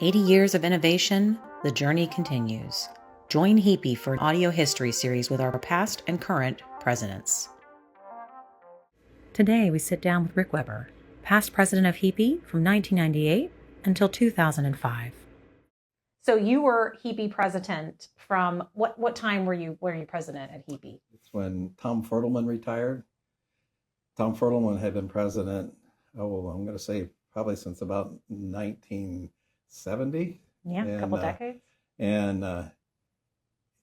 80 years of innovation, the journey continues. Join HEAPY for an audio history series with our past and current presidents. Today, we sit down with Rick Weber, past president of HEAPY from 1998 until 2005. So you were HEAPY president from what time were you president at HEAPY? It's when Tom Fertelman retired. Tom Fertelman had been president, I'm going to say probably since about 1970. Yeah, a couple decades. And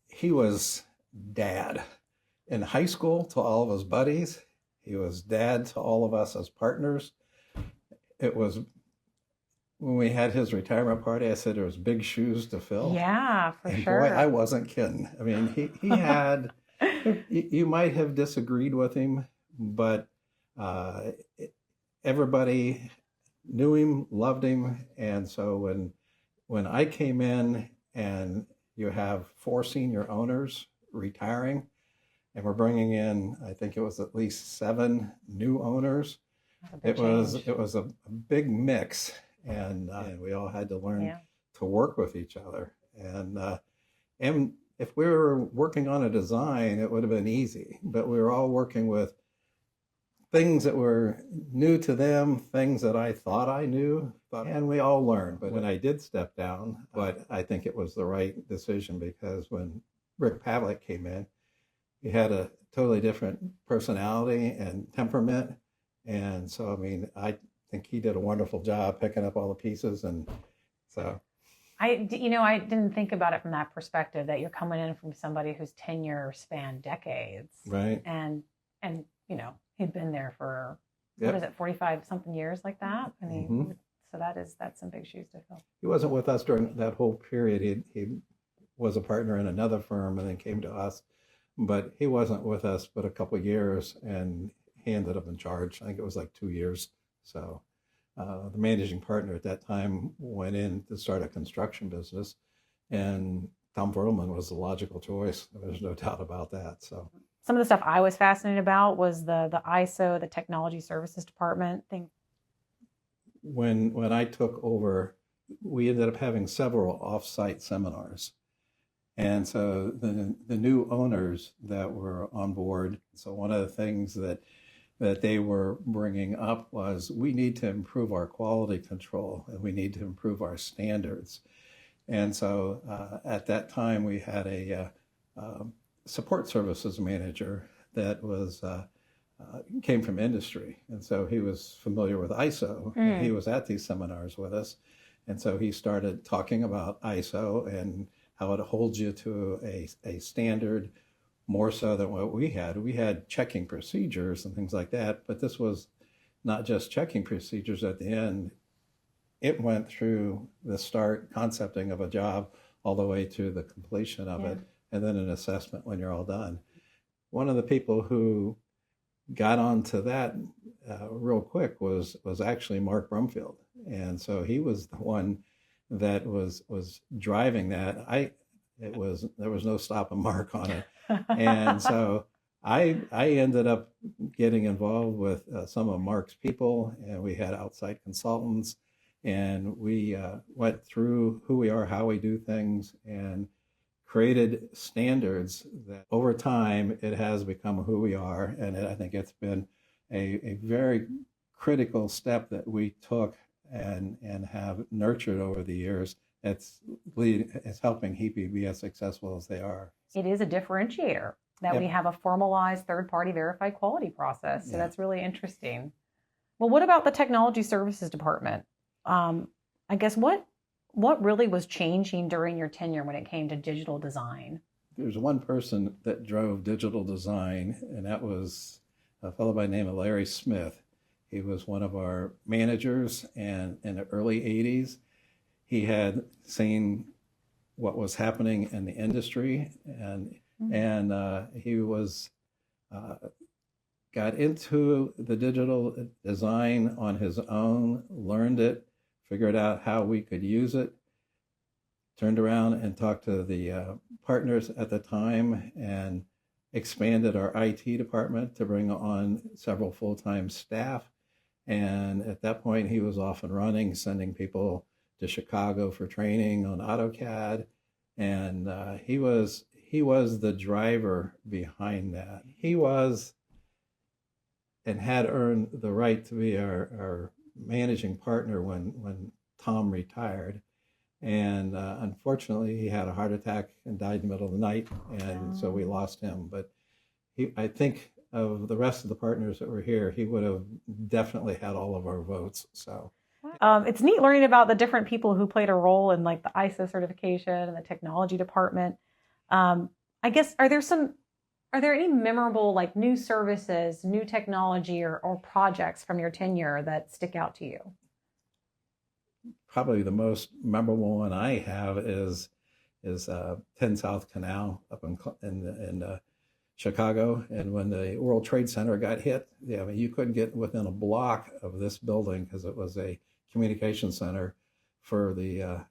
he was dad in high school to all of his buddies. He was dad to all of us as partners. It was when we had his retirement party, I said there was big shoes to fill. Yeah, for and sure. Boy, I wasn't kidding. I mean, he had, you might have disagreed with him, but everybody knew him, loved him. And so when I came in and you have 4 senior owners retiring, and we're bringing in, I think it was at least 7 new owners. It was a big mix, and we all had to learn to work with each other. And if we were working on a design, it would have been easy. But we were all working with things that were new to them, things that I thought I knew, and we all learned. But when I did step down, but I think it was the right decision, because when Rick Pavlik came in, he had a totally different personality and temperament. And so, I mean, I think he did a wonderful job picking up all the pieces. And so I didn't think about it from that perspective, that you're coming in from somebody whose tenure spanned decades. Right. And he'd been there for, what is it, 45 something years like that? I mean, so that's some big shoes to fill. He wasn't with us during that whole period. He was a partner in another firm and then came to us, but he wasn't with us but a couple of years, and he ended up in charge. I think it was like 2 years. So the managing partner at that time went in to start a construction business, and Tom Fertelman was the logical choice. There's no doubt about that. So some of the stuff I was fascinated about was the ISO, the Technology Services Department thing. When I took over, we ended up having several off-site seminars. And so the new owners that were on board, so one of the things that they were bringing up was, we need to improve our quality control and we need to improve our standards. And so at that time, we had a support services manager that was came from industry. And so he was familiar with ISO. And he was at these seminars with us. And so he started talking about ISO and how it holds you to a standard more so than what we had. We had checking procedures and things like that, but this was not just checking procedures at the end. It went through the start concepting of a job all the way to the completion of it, and then an assessment when you're all done. One of the people who got onto that real quick was actually Mark Brumfield. And so he was the one that was driving that. There was no stopping Mark on it. And so I ended up getting involved with some of Mark's people, and we had outside consultants, and we went through who we are, how we do things, and created standards that over time it has become who we are. And I think it's been a very critical step that we took and have nurtured over the years. It's helping HEAPY be as successful as they are. It is a differentiator that we have a formalized third-party verified quality process. So that's really interesting. Well, what about the Technology Services Department? I guess what really was changing during your tenure when it came to digital design? There's one person that drove digital design, and that was a fellow by the name of Larry Smith. He was one of our managers, and in the early 80s, he had seen what was happening in the industry, and he was got into the digital design on his own, learned it, figured out how we could use it, turned around and talked to the partners at the time, and expanded our IT department to bring on several full-time staff. And at that point, he was off and running, sending people to Chicago for training on AutoCAD, and he was the driver behind that. He was and had earned the right to be our managing partner when Tom retired. And unfortunately, he had a heart attack and died in the middle of the night, and so we lost him. But I think of the rest of the partners that were here, he would have definitely had all of our votes. So it's neat learning about the different people who played a role in like the ISO certification and the technology department. I guess, are there any memorable like new services, new technology or projects from your tenure that stick out to you? Probably the most memorable one I have is 10 South Canal up in Chicago. And when the World Trade Center got hit, I mean, you couldn't get within a block of this building because it was a communication center for the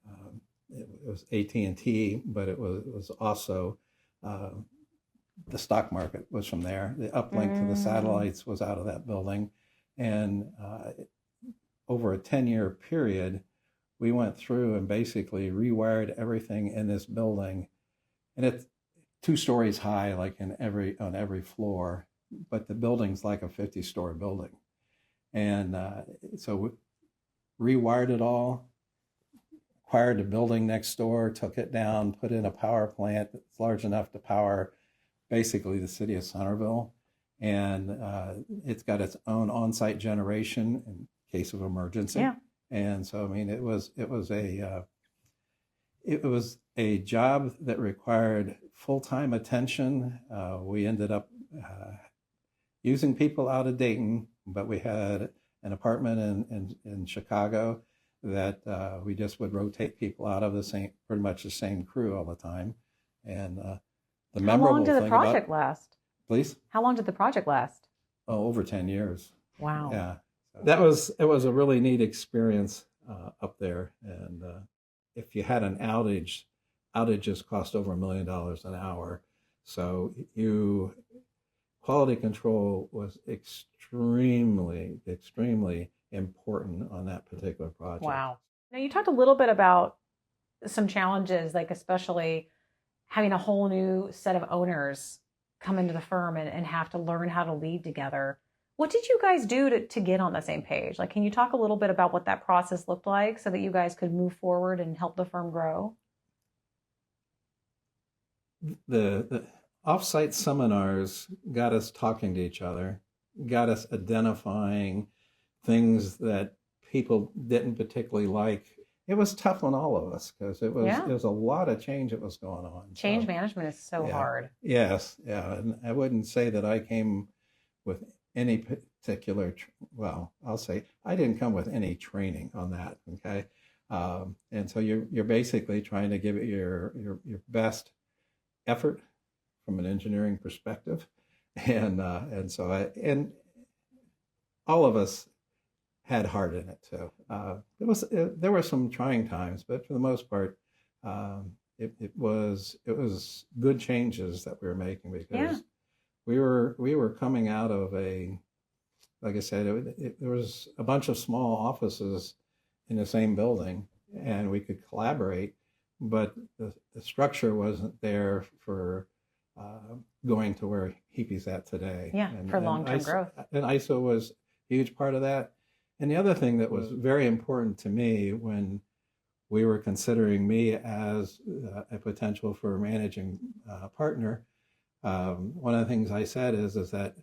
it was AT&T, but it was also the stock market was from there. The uplink to the satellites was out of that building. And over a 10-year period, we went through and basically rewired everything in this building. And it's 2 stories high, like on every floor, but the building's like a 50-story building. And so we rewired it all, acquired the building next door, took it down, put in a power plant that's large enough to power basically the city of Centerville. And it's got its own on-site generation in case of emergency. Yeah. And so, I mean, it was a job that required full-time attention. We ended up using people out of Dayton, but we had an apartment in Chicago that we just would rotate people out of pretty much the same crew all the time. And the memorable thing about— How long did the project last? Please? How long did the project last? Oh, over 10 years. Wow. Yeah. It was a really neat experience up there. And if you had an outage, outages cost over $1 million an hour. So quality control was extremely, extremely important on that particular project. Wow. Now you talked a little bit about some challenges, like especially having a whole new set of owners come into the firm and have to learn how to lead together. What did you guys do to get on the same page? Like, can you talk a little bit about what that process looked like so that you guys could move forward and help the firm grow? The offsite seminars got us talking to each other, got us identifying things that people didn't particularly like. It was tough on all of us because it was a lot of change that was going on. Change management is so hard. Yes, yeah. And I wouldn't say that I came with any particular, well, I'll say I didn't come with any training on that, okay? And so you're basically trying to give it your best effort from an engineering perspective. And all of us had heart in it too. There were some trying times, but for the most part, it was good changes that we were making because we were coming out of like I said, there was a bunch of small offices in the same building, and we could collaborate, but the structure wasn't there for going to where HEAPY's at today. Yeah, for long-term growth. And ISO was a huge part of that. And the other thing that was very important to me when we were considering me as a potential for managing partner, one of the things I said is that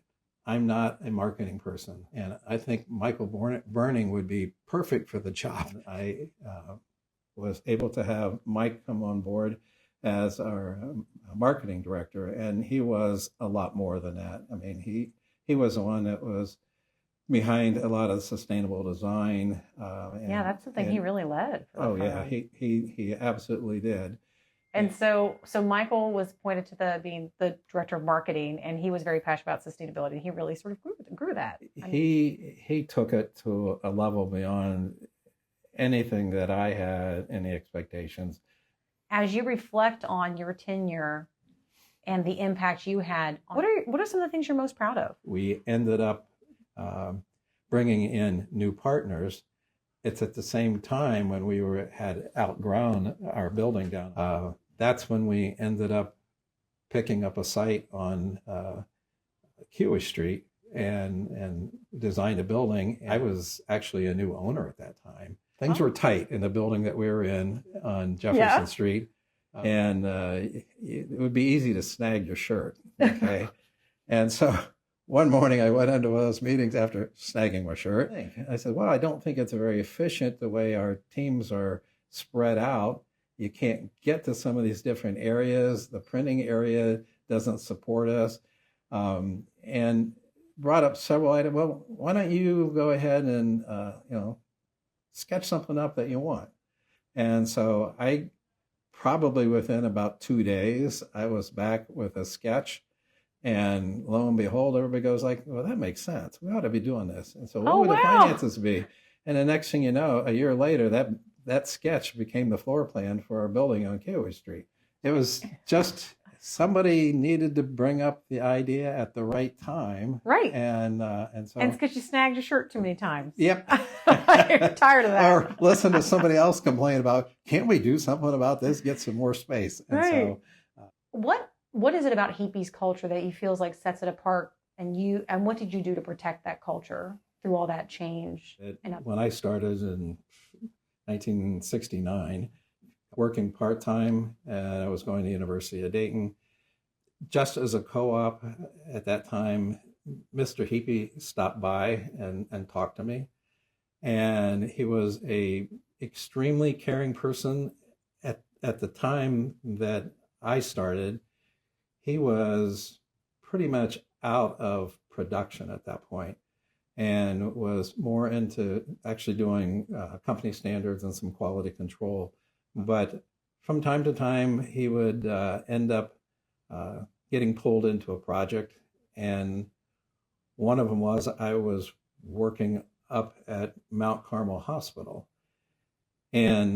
I'm not a marketing person, and I think Michael Burning would be perfect for the job. I was able to have Mike come on board as our marketing director, and he was a lot more than that. I mean, he was the one that was behind a lot of sustainable design. That's something he really led. Yeah, he absolutely did. And so Michael was pointed to being the director of marketing, and he was very passionate about sustainability. And he really sort of grew that. He took it to a level beyond anything that I had any expectations. As you reflect on your tenure and the impact you had, what are some of the things you're most proud of? We ended up bringing in new partners, it's at the same time when had outgrown our building down. That's when we ended up picking up a site on HEAPY Street and designed a building. I was actually a new owner at that time. Things were tight in the building that we were in on Jefferson Street, and it would be easy to snag your shirt. Okay, and so one morning I went into one of those meetings after snagging my shirt. I said, "Well, I don't think it's very efficient the way our teams are spread out. You can't get to some of these different areas. The printing area doesn't support us." And brought up several items. Well, why don't you go ahead and sketch something up that you want? And so I probably within about 2 days, I was back with a sketch, and lo and behold, everybody goes like, "Well, that makes sense. We ought to be doing this." And so, what would the finances be? And the next thing you know, a year later, that sketch became the floor plan for our building on HEAPY Street. It was just somebody needed to bring up the idea at the right time. Right. And so. And it's because you snagged your shirt too many times. Yep. You're tired of that. Or listen to somebody else complain about, can't we do something about this? Get some more space. And right. So. What is it about HEAPY's culture that you feels like sets it apart? And what did you do to protect that culture through all that change? When I started in 1969, working part-time, and I was going to the University of Dayton. Just as a co-op at that time, Mr. HEAPY stopped by and talked to me. And he was a extremely caring person. At the time that I started, he was pretty much out of production at that point and was more into actually doing company standards and some quality control. But from time to time, he would end up getting pulled into a project. And one of them was I was working up at Mount Carmel Hospital and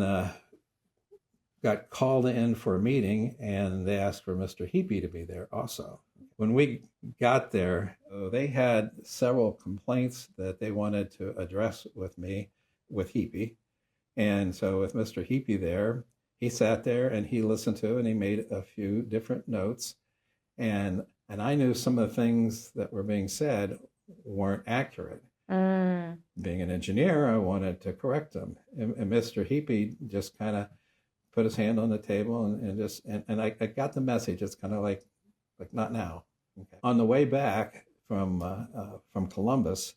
got called in for a meeting, and they asked for Mr. HEAPY to be there also. When we got there, they had several complaints that they wanted to address with me, with HEAPY. And so with Mr. HEAPY there, he sat there and he listened to it and he made a few different notes. And I knew some of the things that were being said weren't accurate. Being an engineer, I wanted to correct them. And Mr. HEAPY just kind of put his hand on the table and I got the message. It's kind of like not now. Okay. On the way back from Columbus,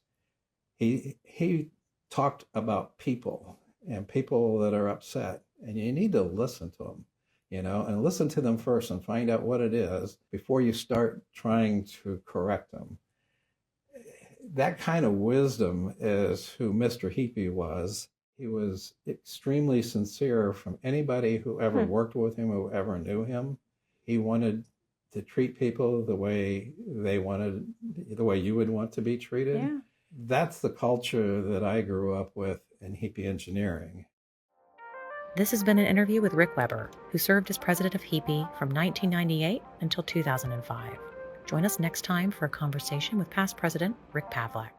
he talked about people and people that are upset, and you need to listen to them, and listen to them first and find out what it is before you start trying to correct them. That kind of wisdom is who Mr. HEAPY was. He was extremely sincere from anybody who ever worked with him, who ever knew him. He wanted to treat people the way you would want to be treated. Yeah. That's the culture that I grew up with in HEAPY Engineering. This has been an interview with Rick Weber, who served as president of HEAPY from 1998 until 2005. Join us next time for a conversation with past president Rick Pavlak.